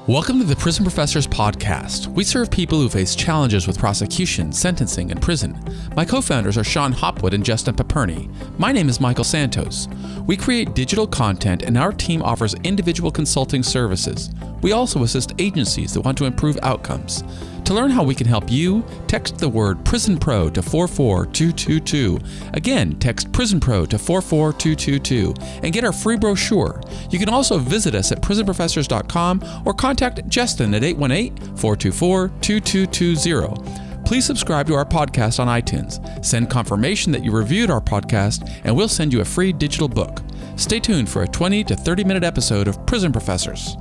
Welcome to the Prison Professors Podcast. We serve people who face challenges with prosecution, sentencing, and prison. My co-founders are Sean Hopwood and Justin Paperny. My name is Michael Santos. We create digital content and our team offers individual consulting services. We also assist agencies that want to improve outcomes. To learn how we can help you, text the word PrisonPro to 44222. Again, text PrisonPro to 44222 and get our free brochure. You can also visit us at prisonprofessors.com or contact Justin at 818-424-2220. Please subscribe to our podcast on iTunes. Send confirmation that you reviewed our podcast and we'll send you a free digital book. Stay tuned for a 20 to 30-minute episode of Prison Professors.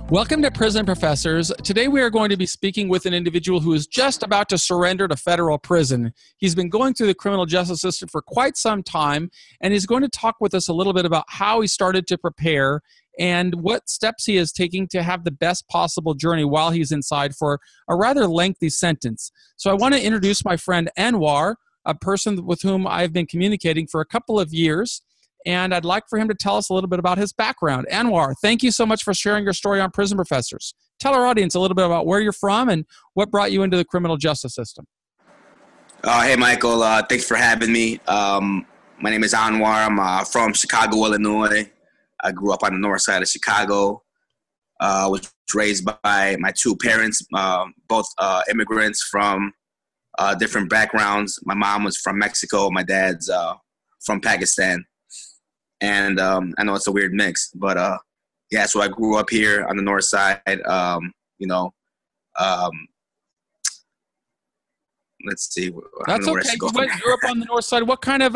Welcome to Prison Professors. Today we are going to be speaking with an individual who is just about to surrender to federal prison. He's been going through the criminal justice system for quite some time, and he's going to talk with us a little bit about how he started to prepare and what steps he is taking to have the best possible journey while he's inside for a rather lengthy sentence. So I want to introduce my friend Anwar, a person with whom I've been communicating for a couple of years. And I'd like for him to tell us a little bit about his background. Anwar, thank you so much for sharing your story on Prison Professors. Tell our audience a little bit about where you're from and what brought you into the criminal justice system. Hey, Michael. Thanks for having me. My name is Anwar. I'm from Chicago, Illinois. I grew up on the north side of Chicago. I was raised by my two parents, both immigrants from different backgrounds. My mom was from Mexico. My dad's from Pakistan. And I know it's a weird mix, but yeah, so I grew up here on the north side. Let's see. That's okay. You grew up on the north side. What kind of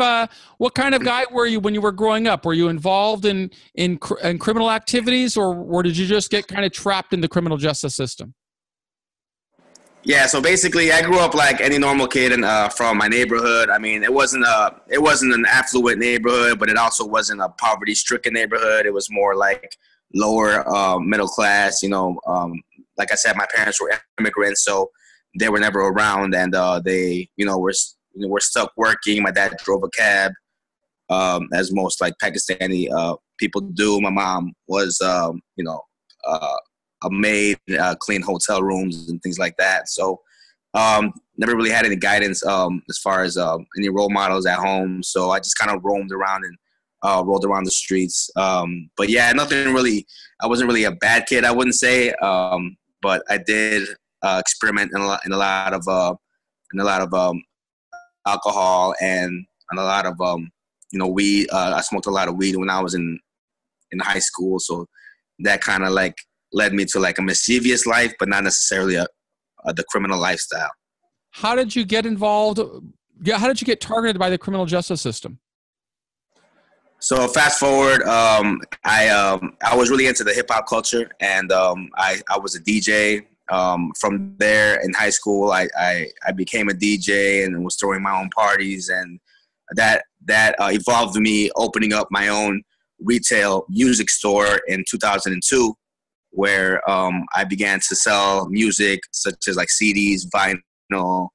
guy were you when you were growing up? Were you involved in criminal activities, or did you just get kind of trapped in the criminal justice system? Yeah, so basically, I grew up like any normal kid from my neighborhood. I mean, it wasn't an affluent neighborhood, but it also wasn't a poverty-stricken neighborhood. It was more like lower middle class. Like I said, my parents were immigrants, so they were never around, and they were stuck working. My dad drove a cab, as most like Pakistani people do. My mom was a maid, clean hotel rooms and things like that. So never really had any guidance as far as any role models at home. So I just kind of roamed around and rolled around the streets. But yeah, nothing really. I wasn't really a bad kid, I wouldn't say. But I did experiment in a lot of alcohol and a lot of weed. I smoked a lot of weed when I was in high school. So that kind of like led me to like a mischievous life, but not necessarily the criminal lifestyle. How did you get involved? How did you get targeted by the criminal justice system? So fast forward, I was really into the hip hop culture, and I was a DJ. From there in high school, I became a DJ and was throwing my own parties, and that evolved me opening up my own retail music store in 2002. Where I began to sell music such as like CDs, vinyl,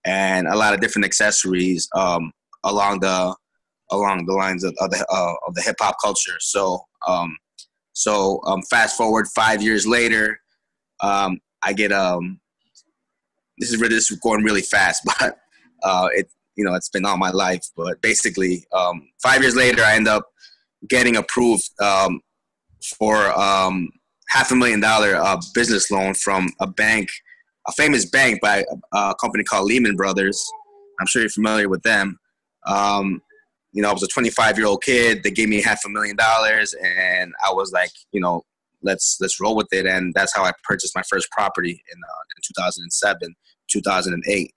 and a lot of different accessories along the lines of the hip hop culture. So fast forward 5 years later, I get this is going really fast, but it's been all my life. But basically, 5 years later, I end up getting approved for $500,000 business loan from a bank, a famous bank by a company called Lehman Brothers. I'm sure you're familiar with them. I was a 25-year-old kid. They gave me $500,000, and I was like, let's roll with it. And that's how I purchased my first property in 2007, 2008.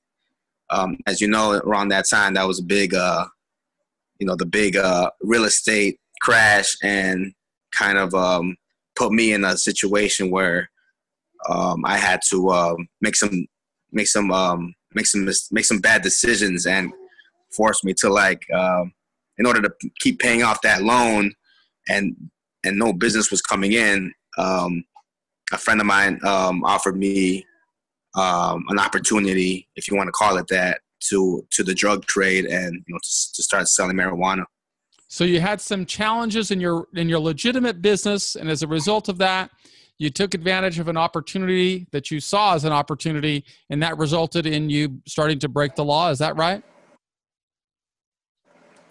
As you know, around that time, that was a big, the big real estate crash, and kind of put me in a situation where I had to make some bad decisions, and forced me to in order to keep paying off that loan, and no business was coming in. A friend of mine offered me an opportunity, if you want to call it that, to the drug trade and to start selling marijuana. So you had some challenges in your legitimate business, and as a result of that, You took advantage of an opportunity that you saw as an opportunity, and that resulted in you starting to break the law. Is that right?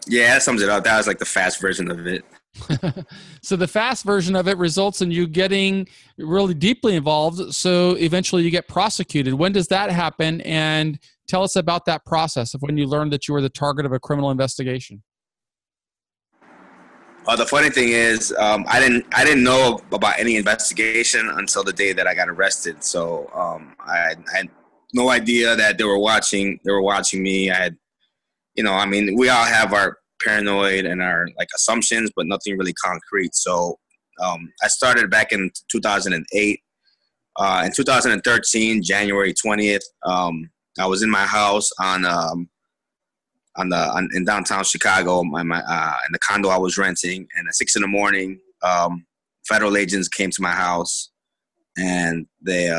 Yeah, that sums it up. That was like the fast version of it. So the fast version of it results in you getting really deeply involved. So eventually you get prosecuted. When does that happen? And tell us about that process of when you learned that you were the target of a criminal investigation. The funny thing is, I didn't know about any investigation until the day that I got arrested. So I had no idea that they were watching. They were watching me. I had, I mean, we all have our paranoid and our like assumptions, but nothing really concrete. So I started back in 2008. In 2013, January 20th, I was in my house in downtown Chicago, in the condo I was renting, and at 6 a.m, federal agents came to my house, and they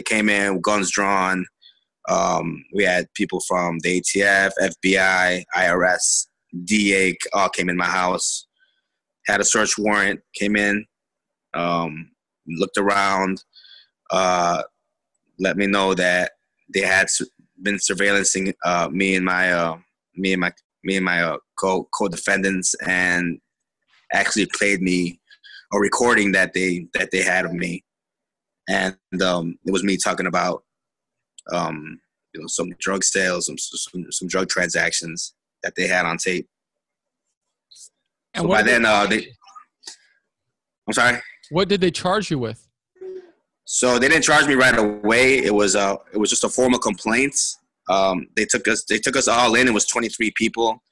came in with guns drawn. We had people from the ATF, FBI, IRS, DA all came in my house. Had a search warrant, came in, looked around, let me know that they had been surveillancing me and my co-defendants, and actually played me a recording that they had of me, and it was me talking about some drug sales, some drug transactions that they had on tape. And so by then, I'm sorry. What did they charge you with? So they didn't charge me right away. It was just a formal complaint. They took us all in. It was 23 people.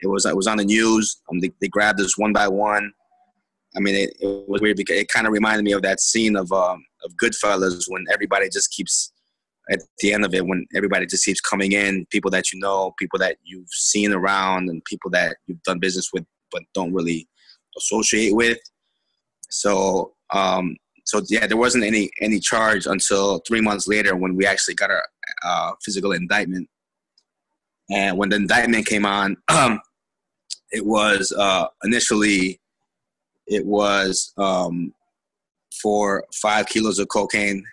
It was on the news. They grabbed us one by one. I mean, it was weird because it kind of reminded me of that scene of Goodfellas, when everybody just keeps, at the end of it, when everybody just keeps coming in, people that you know, people that you've seen around, and people that you've done business with but don't really associate with. So yeah, there wasn't any charge until 3 months later, when we actually got our physical indictment. And when the indictment came on, it was initially for 5 kilos of cocaine,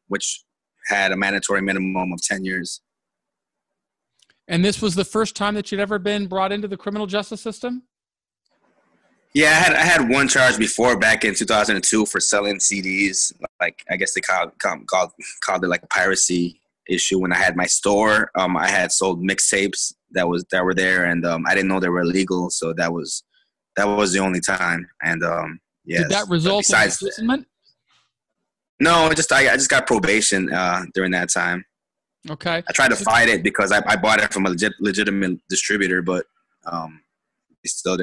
which had a mandatory minimum of 10 years. And this was the first time that you'd ever been brought into the criminal justice system? Yeah, I had one charge before, back in 2002, for selling CDs. Like, I guess they called it like a piracy issue. When I had my store, I had sold mixtapes that were there, and I didn't know they were illegal. So that was the only time. And yes. Did that result in imprisonment? No, I just got probation during that time. Okay. I tried to fight it because I bought it from a legitimate distributor, but they still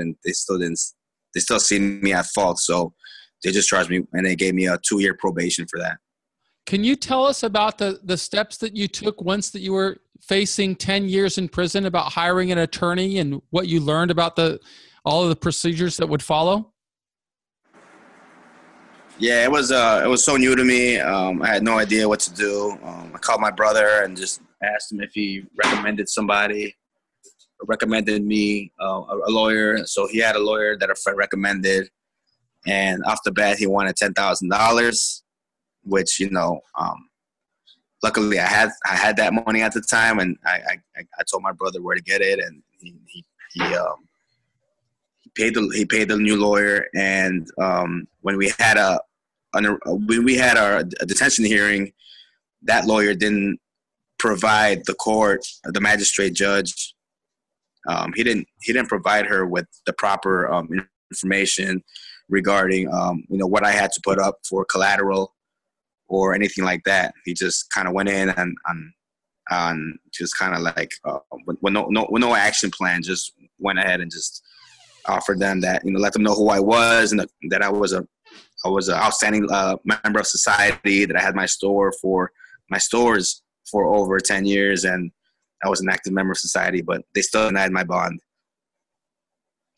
see me at fault. So they just charged me, and they gave me a 2-year probation for that. Can you tell us about the steps that you took once that you were facing 10 years in prison, about hiring an attorney and what you learned about all of the procedures that would follow? Yeah, it was so new to me. I had no idea what to do. I called my brother and just asked him if he recommended somebody, recommended me a lawyer. So he had a lawyer that a friend recommended, and off the bat he wanted $10,000, which luckily I had that money at the time, and I told my brother where to get it, and he paid the new lawyer. And when we had our detention hearing, that lawyer didn't provide the magistrate judge. He didn't provide her with the proper information regarding what I had to put up for collateral or anything like that. He just kind of went in and just kind of like with no action plan, just went ahead and just offered them that, let them know who I was, and that I was an outstanding member of society, that I had my stores for over 10 years, and I was an active member of society, but they still denied my bond.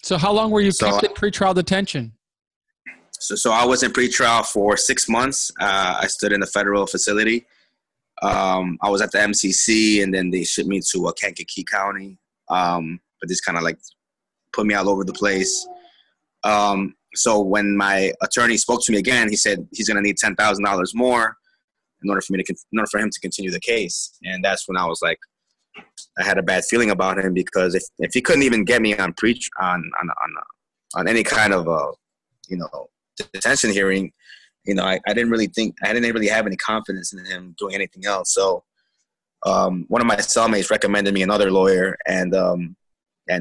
So how long were you kept in pretrial detention? So I was in pretrial for 6 months. I stood in a federal facility. I was at the MCC, and then they shipped me to Kankakee County. But this kind of like put me all over the place. So when my attorney spoke to me again, he said he's going to need $10,000 more in order for him to continue the case. And that's when I was like, I had a bad feeling about him, because if he couldn't even get me on any kind of detention hearing, I didn't really have any confidence in him doing anything else. So one of my cellmates recommended me another lawyer, and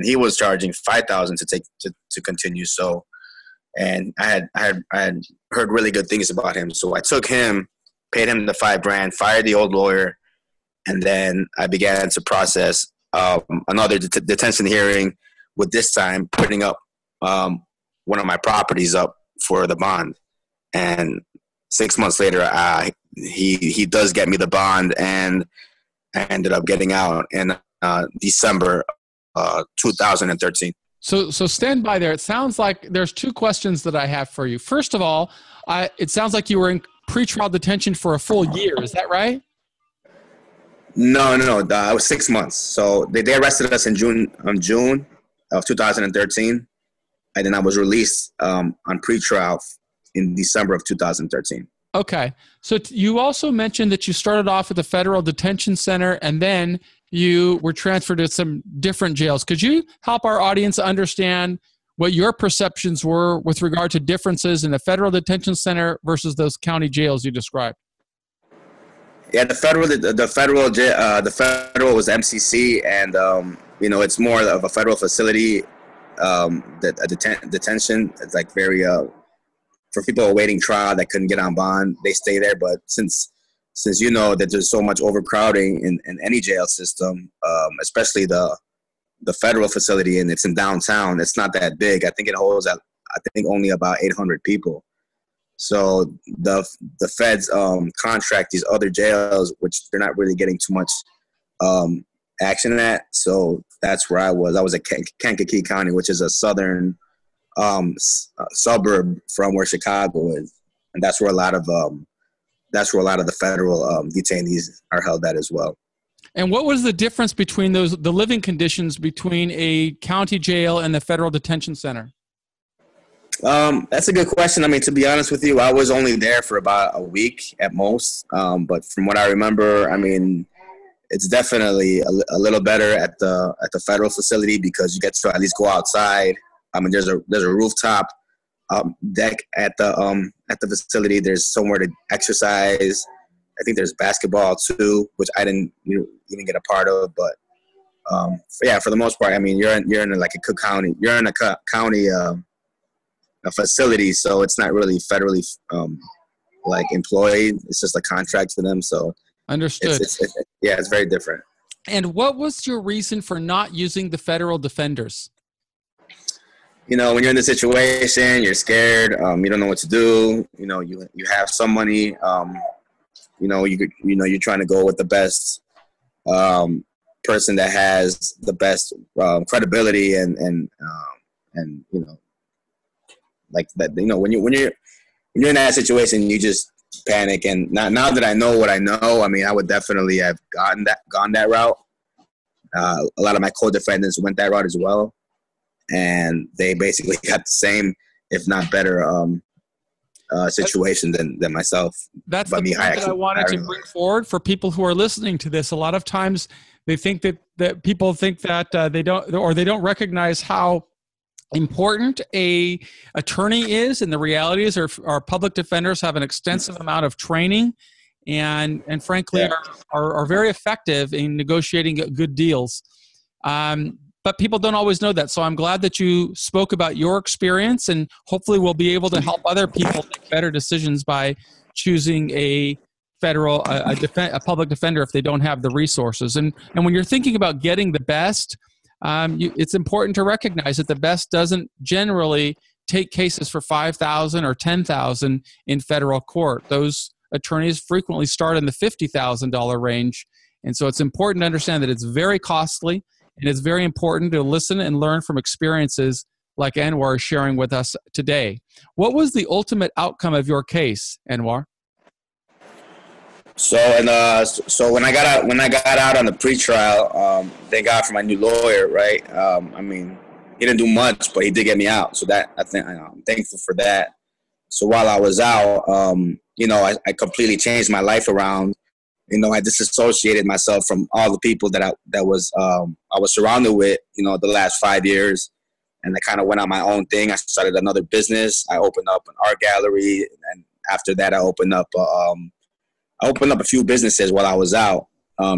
he was charging $5,000 to continue. So, and I had heard really good things about him. So I took him, paid him the $5,000, fired the old lawyer, and then I began to process another detention hearing, with this time putting up one of my properties up for the bond. And 6 months later, he does get me the bond, and I ended up getting out in December 2013. So stand by there. It sounds like there's two questions that I have for you. First of all, it sounds like you were in pretrial detention for a full year. Is that right? No. It was 6 months. So they arrested us in June of 2013, and then I was released on pretrial in December of 2013. Okay. So you also mentioned that you started off at the Federal Detention Center, and then you were transferred to some different jails. Could you help our audience understand what your perceptions were with regard to differences in the Federal Detention Center versus those county jails you described? Yeah, the federal was MCC, and it's more of a federal facility. Detention, it's like very for people awaiting trial that couldn't get on bond, they stay there. But since that there's so much overcrowding in any jail system, especially the federal facility, and it's in downtown, it's not that big. I think it holds only about 800 people. So the feds contract these other jails, which they're not really getting too much action at. So that's where I was. I was at Kankakee County, which is a southern suburb from where Chicago is, and that's where a lot of the federal detainees are held at as well. And what was the difference between the living conditions between a county jail and the Federal Detention Center? That's a good question. I mean, to be honest with you, I was only there for about a week at most. But from what I remember, I mean, it's definitely a little better at the federal facility, because you get to at least go outside. I mean, there's a rooftop deck at the facility. There's somewhere to exercise. I think there's basketball too, which I didn't even get a part of. But yeah, for the most part, I mean, you're in like a Cook County. You're in a county a facility, so it's not really federally like employed. It's just a contract to them. So understood. It's very different. And what was your reason for not using the federal defenders? When you're in the situation, you're scared. You don't know what to do. You have some money. You're trying to go with the best person that has the best credibility and like that. When you're in that situation, you just panic. And now that I know what I know, I mean, I would definitely have gone that route. A lot of my co-defendants went that route as well, and they basically got the same, if not better, situation than myself. That's the point that I wanted to bring forward for people who are listening to this. A lot of times they think that people think that they don't recognize how important a attorney is, and the reality is our public defenders have an extensive amount of training and frankly are very effective in negotiating good deals. But people don't always know that. So I'm glad that you spoke about your experience, and hopefully we'll be able to help other people make better decisions by choosing a public defender if they don't have the resources. And when you're thinking about getting the best, it's important to recognize that the best doesn't generally take cases for $5,000 or $10,000 in federal court. Those attorneys frequently start in the $50,000 range. And so it's important to understand that it's very costly, and it's very important to listen and learn from experiences like Anwar is sharing with us today. What was the ultimate outcome of your case, Anwar? So when I got out on the pretrial, thank God for my new lawyer, right? I mean, he didn't do much, but he did get me out. So that I think I'm thankful for that. So while I was out, I completely changed my life around. I disassociated myself from all the people that I was surrounded with, the last 5 years. And I kind of went on my own thing. I started another business. I opened up an art gallery. And after that, I opened up a few businesses while I was out,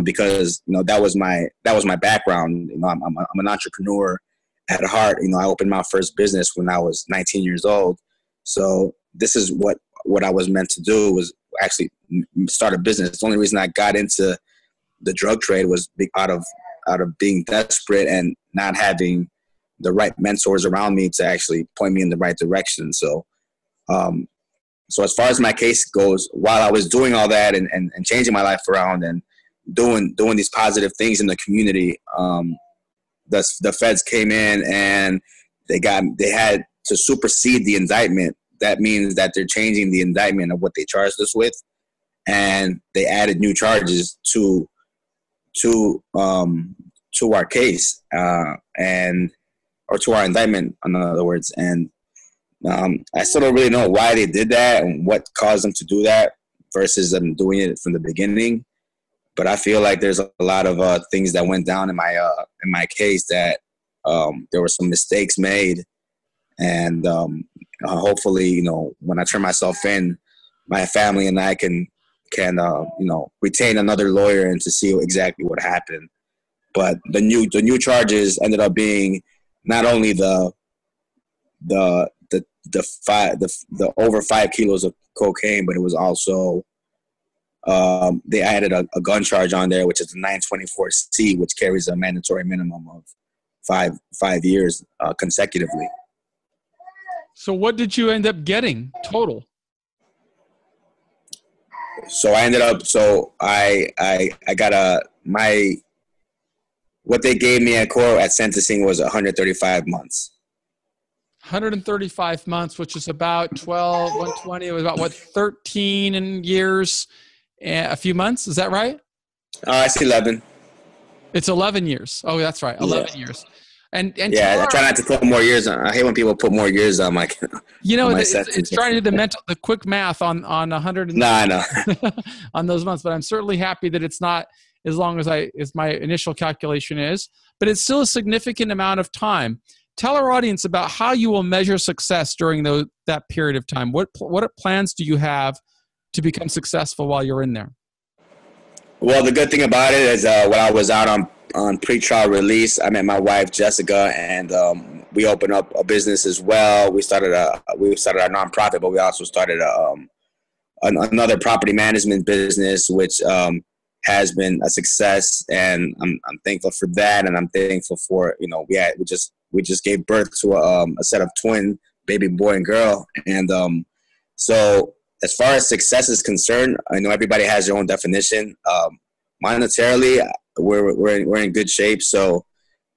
because, that was my background. I'm an entrepreneur at heart. I opened my first business when I was 19 years old. So this is what I was meant to do, was actually start a business. The only reason I got into the drug trade was out of being desperate and not having the right mentors around me to actually point me in the right direction. So, so as far as my case goes, while I was doing all that and changing my life around and doing these positive things in the community, the feds came in and they had to supersede the indictment. That means that they're changing the indictment of what they charged us with, and they added new charges to our case, or to our indictment, in other words. And I still don't really know why they did that and what caused them to do that versus them doing it from the beginning. But I feel like there's a lot of things that went down in my case that there were some mistakes made, and hopefully, when I turn myself in, my family and I can retain another lawyer and to see exactly what happened. But the new charges ended up being not only the over 5 kilos of cocaine, but it was also they added a gun charge on there, which is the 924C, which carries a mandatory minimum of five years consecutively. So what did you end up getting total? So I ended up, I got what they gave me at court at sentencing was 135 months. 135 months, which is about 120. It was about 13 years and a few months. Is that right? It's 11. It's 11 years. Oh, that's right. 11 years. And yeah, I try not to put more years on. I hate when people put more years on my. It's trying to do the quick math on 100. No, I know. On those months, but I'm certainly happy that it's not as long as my initial calculation is, but it's still a significant amount of time. Tell our audience about how you will measure success during that period of time. What plans do you have to become successful while you're in there? Well, the good thing about it is when I was out on pre-trial release, I met my wife, Jessica, and we opened up a business as well. We started our nonprofit, but we also started another property management business, which has been a success, and I'm thankful for that, and I'm thankful for we just gave birth to a set of twin, baby boy and girl, and so as far as success is concerned, I know everybody has their own definition. Monetarily, we're in good shape, so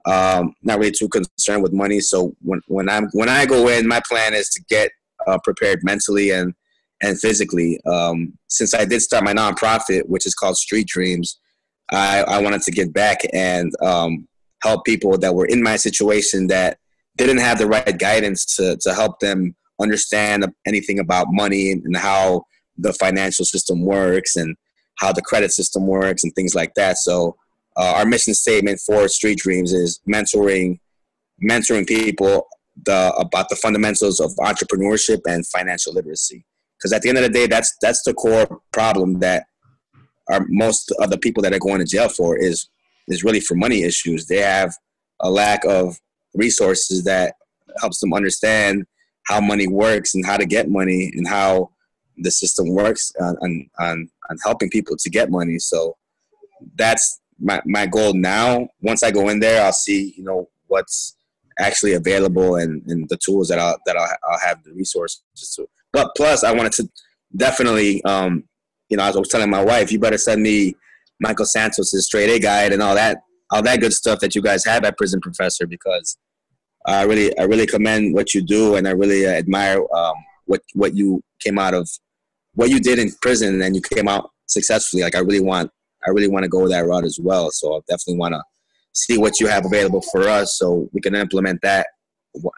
not really too concerned with money. So when I go in, my plan is to get prepared mentally and physically. Since I did start my nonprofit, which is called Street Dreams, I wanted to give back and help people that were in my situation that didn't have the right guidance to help them understand anything about money and how the financial system works and how the credit system works and things like that. So our mission statement for Street Dreams is mentoring people about the fundamentals of entrepreneurship and financial literacy. Because at the end of the day, that's the core problem that most of the people that are going to jail for is really for money issues. They have a lack of resources that helps them understand how money works and how to get money and how the system works on helping people to get money. So that's my goal now. Once I go in there, I'll see what's actually available and the tools that I'll have the resources to. But plus, I wanted to definitely, as I was telling my wife, you better send me Michael Santos' straight A guide and all that good stuff that you guys have at Prison Professor, because I really commend what you do, and I really admire what you came out of, what you did in prison, and you came out successfully. Like I really want to go that route as well. So I definitely want to see what you have available for us, so we can implement that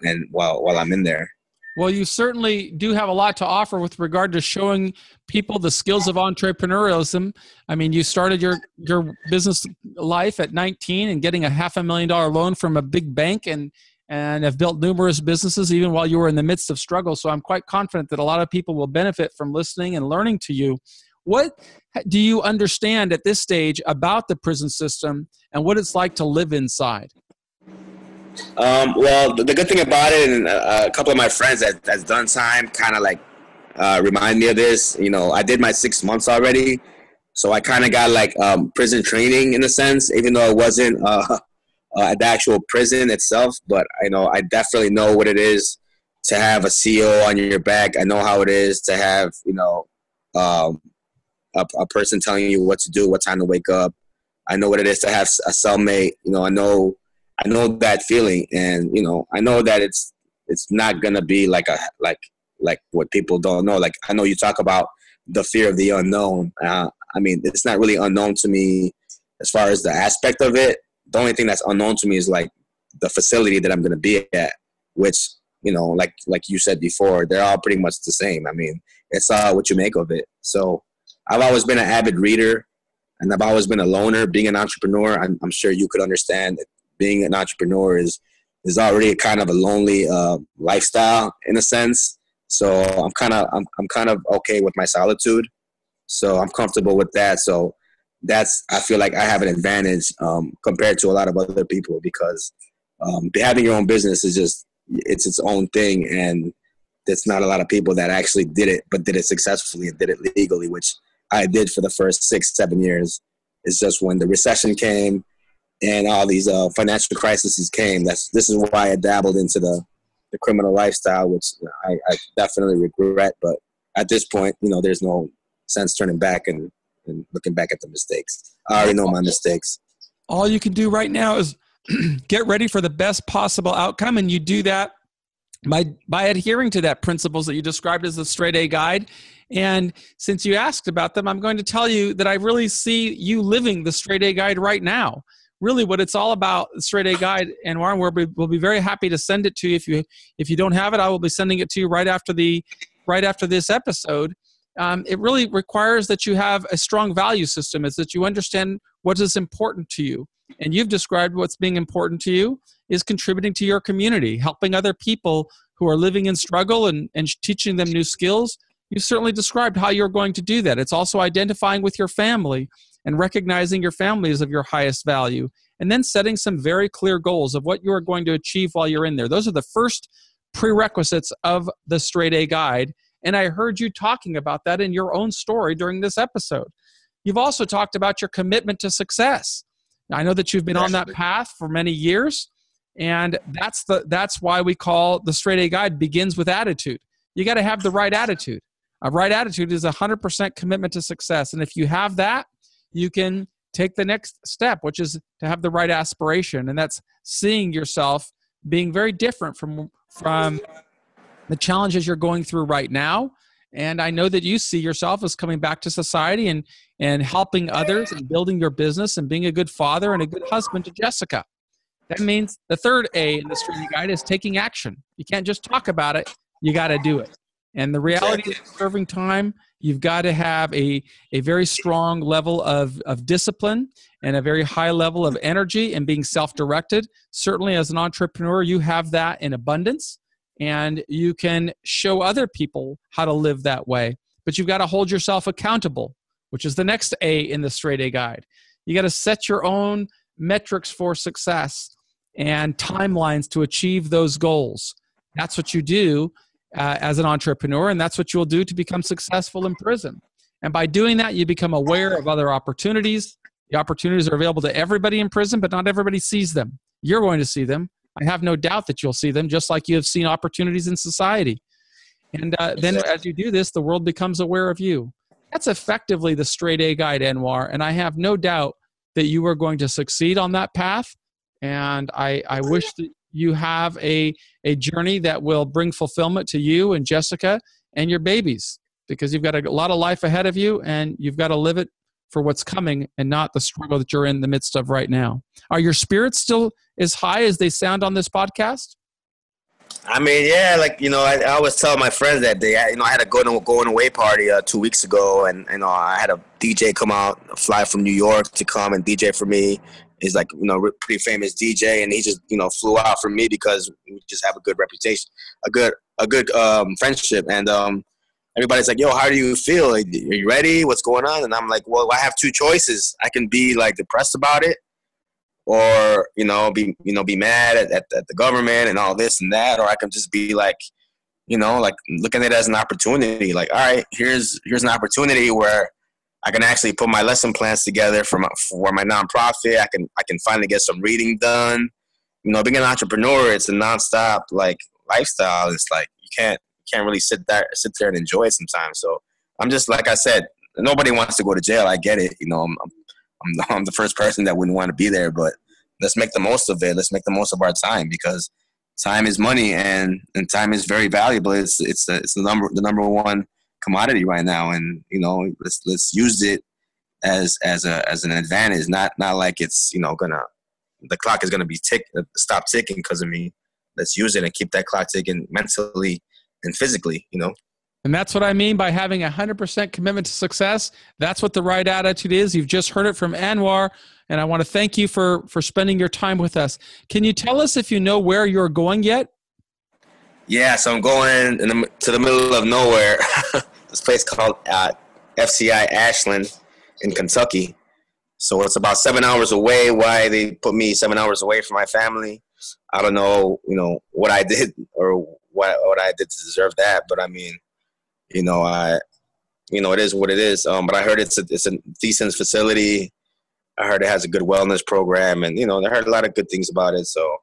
and while I'm in there. Well, you certainly do have a lot to offer with regard to showing people the skills of entrepreneurialism. I mean, you started your business life at 19 and getting a $500,000 loan from a big bank and have built numerous businesses even while you were in the midst of struggle. So I'm quite confident that a lot of people will benefit from listening and learning to you. What do you understand at this stage about the prison system and what it's like to live inside? Well, the good thing about it, and a couple of my friends that's done time kind of like remind me of this. You know, I did my 6 months already, so I kind of got like prison training in a sense, even though it wasn't the actual prison itself. But I definitely know what it is to have a CO on your back. I know how it is to have a person telling you what to do, what time to wake up. I know what it is to have a cellmate. I know that feeling, and I know that it's not gonna be like what people don't know. Like, I know you talk about the fear of the unknown. I mean, it's not really unknown to me as far as the aspect of it. The only thing that's unknown to me is like the facility that I'm gonna be at, which like you said before, they're all pretty much the same. I mean, it's what you make of it. So I've always been an avid reader, and I've always been a loner. Being an entrepreneur, I'm sure you could understand that being an entrepreneur is already kind of a lonely lifestyle in a sense. So I'm kind of okay with my solitude. So I'm comfortable with that. So I feel like I have an advantage compared to a lot of other people, because having your own business is it's its own thing, and there's not a lot of people that actually did it, but did it successfully and did it legally, which I did for the first 6-7 years. It's just when the recession came and all these financial crises came, this is why I dabbled into the criminal lifestyle, which I definitely regret. But at this point, there's no sense turning back and looking back at the mistakes. I already know my mistakes. All you can do right now is get ready for the best possible outcome, and you do that by adhering to that principles that you described as the straight A guide. And since you asked about them, I'm going to tell you that I really see you living the straight A guide right now. Really, what it's all about, the straight A guide, Anwar, we'll be very happy to send it to you. If you don't have it, I will be sending it to you right after this episode. It really requires that you have a strong value system, is that you understand what is important to you. And you've described what's being important to you is contributing to your community, helping other people who are living in struggle and teaching them new skills. You certainly described how you're going to do that. It's also identifying with your family and recognizing your family is of your highest value, and then setting some very clear goals of what you are going to achieve while you're in there. Those are the first prerequisites of the straight A guide, and I heard you talking about that in your own story during this episode. You've also talked about your commitment to success. Now, I know that you've been on that path for many years, and that's why we call the straight A guide begins with attitude. You got to have the right attitude. A right attitude is 100% commitment to success, and if you have that, you can take the next step, which is to have the right aspiration. And that's seeing yourself being very different from the challenges you're going through right now. And I know that you see yourself as coming back to society and helping others and building your business and being a good father and a good husband to Jessica. That means the third A in the straight A guide is taking action. You can't just talk about it. You got to do it. And the reality of serving time, you've got to have a very strong level of discipline and a very high level of energy and being self-directed. Certainly as an entrepreneur, you have that in abundance, and you can show other people how to live that way. But you've got to hold yourself accountable, which is the next A in the straight A guide. You got to set your own metrics for success and timelines to achieve those goals. That's what you do as an entrepreneur, and that's what you'll do to become successful in prison. And by doing that, you become aware of other opportunities. The opportunities are available to everybody in prison, but not everybody sees them. You're going to see them. I have no doubt that you'll see them, just like you have seen opportunities in society. And then as you do this, the world becomes aware of you. That's effectively the straight A guide, Anwar, and I have no doubt that you are going to succeed on that path. And I wish that you have a journey that will bring fulfillment to you and Jessica and your babies, because you've got a lot of life ahead of you, and you've got to live it for what's coming and not the struggle that you're in the midst of right now. Are your spirits still as high as they sound on this podcast? I mean, yeah, like, I always tell my friends that I had a going away party 2 weeks ago, and I had a DJ come out, fly from New York to come and DJ for me. He's like, pretty famous DJ, and he just, flew out for me because we just have a good reputation, a good friendship, and everybody's like, yo, how do you feel? Are you ready? What's going on? And I'm like, well, I have two choices. I can be like depressed about it, or be mad at the government and all this and that, or I can just be like, like looking at it as an opportunity. Like, all right, here's an opportunity where I can actually put my lesson plans together for my nonprofit. I can finally get some reading done. Being an entrepreneur, it's a nonstop like lifestyle. It's like you can't really sit there and enjoy it sometimes. So I'm just, like I said, nobody wants to go to jail. I get it. I'm the first person that wouldn't want to be there, but let's make the most of it. Let's make the most of our time, because time is money, and time is very valuable. It's the number one commodity right now, and let's use it as an advantage. Not like it's the clock is gonna be stop ticking because of me. Let's use it and keep that clock ticking mentally and physically. And that's what I mean by having 100% commitment to success. That's what the right attitude is. You've just heard it from Anwar, and I want to thank you for spending your time with us. Can you tell us if you know where you're going yet? Yeah, so I'm going to the middle of nowhere. This place called FCI Ashland in Kentucky. So it's about 7 hours away. Why they put me 7 hours away from my family, I don't know, what I did or what I did to deserve that. But I mean, it is what it is. But I heard it's a decent facility. I heard it has a good wellness program, and I heard a lot of good things about it. So,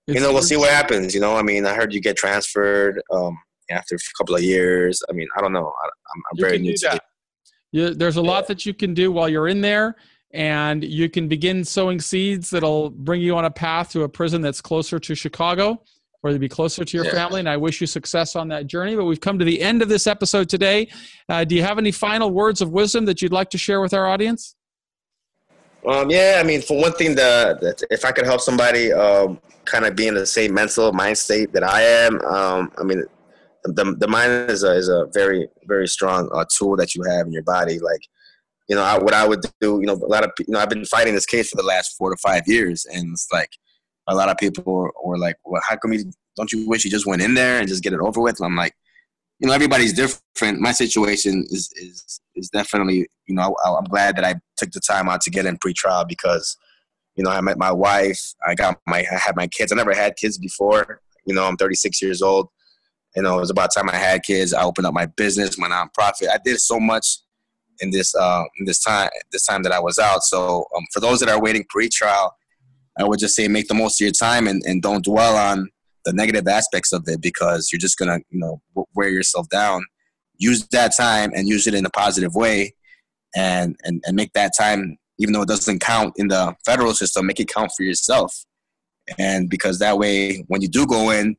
we'll see what happens. I heard you get transferred after a couple of years. I mean, I don't know. I'm very new to it. There's a lot that you can do while you're in there, and you can begin sowing seeds that'll bring you on a path to a prison that's closer to Chicago, or to be closer to your family. And I wish you success on that journey. But we've come to the end of this episode today. Do you have any final words of wisdom that you'd like to share with our audience? Yeah, I mean, for one thing, that if I could help somebody kind of be in the same mental mind state that I am, I mean, the mind is a very, very strong tool that you have in your body. Like, what I would do, a lot of, I've been fighting this case for the last 4 to 5 years, and it's like, a lot of people were like, well, how come don't you wish you just went in there and just get it over with? And I'm like, everybody's different. My situation is definitely, I'm glad that I took the time out to get in pretrial, because, I met my wife, I had my kids. I never had kids before. I'm 36 years old. It was about time I had kids. I opened up my business, my nonprofit. I did so much in this time that I was out. So for those that are waiting pretrial, I would just say make the most of your time, and don't dwell on the negative aspects of it, because you're just going to, wear yourself down. Use that time and use it in a positive way, and make that time, even though it doesn't count in the federal system, make it count for yourself. And because that way, when you do go in,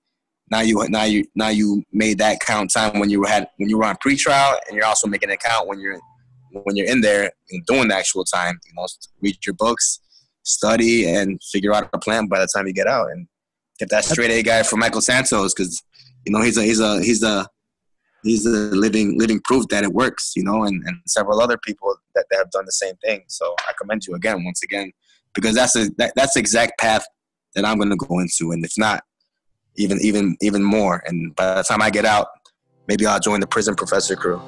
now you made that count time when you were on pretrial, and you're also making it count when you're in there and doing the actual time. Read your books, study, and figure out a plan by the time you get out, and get that straight A guy from Michael Santos, because he's a living proof that it works, and several other people that have done the same thing. So I commend you once again, because that's the exact path that I'm going to go into, and if not, even more. And by the time I get out, maybe I'll join the prison professor crew.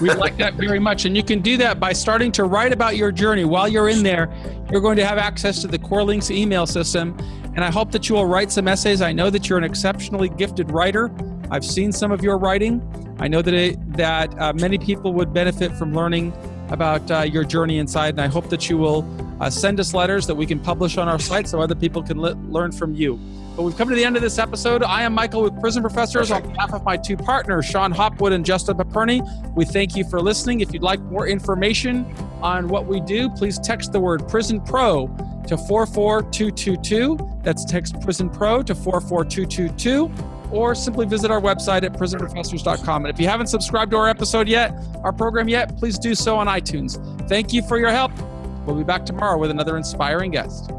We like that very much. And you can do that by starting to write about your journey. While you're in there, you're going to have access to the Core Links email system. And I hope that you will write some essays. I know that you're an exceptionally gifted writer. I've seen some of your writing. I know that many people would benefit from learning about your journey inside. And I hope that you will send us letters that we can publish on our site so other people can learn from you. But we've come to the end of this episode. I am Michael with Prison Professors. On behalf of my two partners, Sean Hopwood and Justin Paperny, we thank you for listening. If you'd like more information on what we do, please text the word Prison Pro to 44222. That's text Prison Pro to 44222. Or simply visit our website at prisonprofessors.com. And if you haven't subscribed to our program yet, please do so on iTunes. Thank you for your help. We'll be back tomorrow with another inspiring guest.